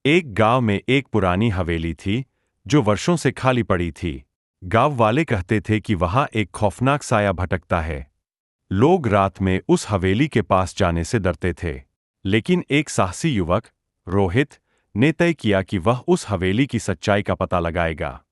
एक गांव में एक पुरानी हवेली थी जो वर्षों से खाली पड़ी थी। गांव वाले कहते थे कि वहां एक खौफनाक साया भटकता है। लोग रात में उस हवेली के पास जाने से डरते थे। लेकिन एक साहसी युवक, रोहित, ने तय किया कि वह उस हवेली की सच्चाई का पता लगाएगा।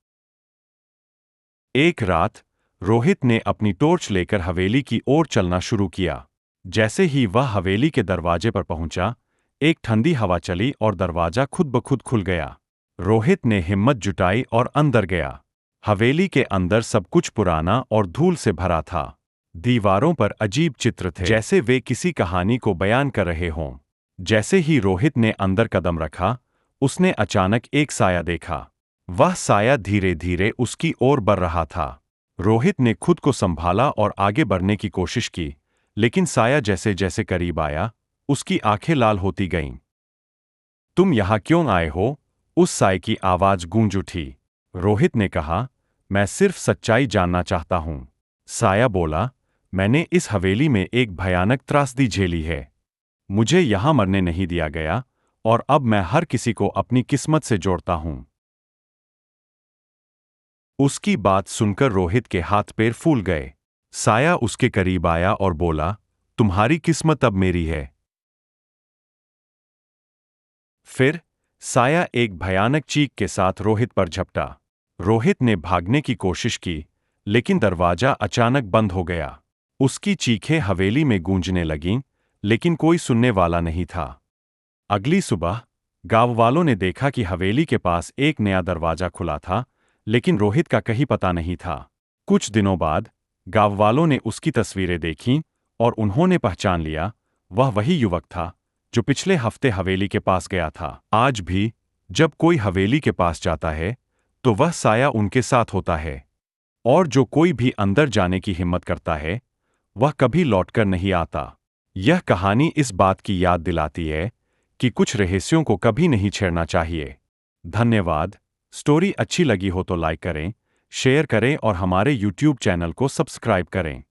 एक रात रोहित ने अपनी टॉर्च लेकर हवेली की ओर चलना शुरू किया। जैसे ही वह हवेली के दरवाजे पर पहुंचा, एक ठंडी हवा चली और दरवाजा खुद ब खुद खुल गया। रोहित ने हिम्मत जुटाई और अंदर गया। हवेली के अंदर सब कुछ पुराना और धूल से भरा था। दीवारों पर अजीब चित्र थे, जैसे वे किसी कहानी को बयान कर रहे हों। जैसे ही रोहित ने अंदर कदम रखा, उसने अचानक एक साया देखा। वह साया धीरे धीरे उसकी ओर बढ़ रहा था। रोहित ने खुद को संभाला और आगे बढ़ने की कोशिश की, लेकिन साया जैसे जैसे करीब आया, उसकी आंखें लाल होती गईं। तुम यहां क्यों आए हो? उस साये की आवाज गूंज उठी। रोहित ने कहा, मैं सिर्फ सच्चाई जानना चाहता हूं। साया बोला, मैंने इस हवेली में एक भयानक त्रासदी झेली है। मुझे यहां मरने नहीं दिया गया, और अब मैं हर किसी को अपनी किस्मत से जोड़ता हूं। उसकी बात सुनकर रोहित के हाथ पैर फूल गए। साया उसके करीब आया और बोला, तुम्हारी किस्मत अब मेरी है। फिर साया एक भयानक चीख के साथ रोहित पर झपटा। रोहित ने भागने की कोशिश की, लेकिन दरवाजा अचानक बंद हो गया। उसकी चीखें हवेली में गूंजने लगीं, लेकिन कोई सुनने वाला नहीं था। अगली सुबह गांव वालों ने देखा कि हवेली के पास एक नया दरवाजा खुला था, लेकिन रोहित का कहीं पता नहीं था। कुछ दिनों बाद गांव वालों ने उसकी तस्वीरें देखीं और उन्होंने पहचान लिया, वह वही युवक था जो पिछले हफ्ते हवेली के पास गया था। आज भी जब कोई हवेली के पास जाता है, तो वह साया उनके साथ होता है, और जो कोई भी अंदर जाने की हिम्मत करता है, वह कभी लौटकर नहीं आता। यह कहानी इस बात की याद दिलाती है कि कुछ रहस्यों को कभी नहीं छेड़ना चाहिए। धन्यवाद। स्टोरी अच्छी लगी हो तो लाइक करें, शेयर करें और हमारे YouTube चैनल को सब्सक्राइब करें।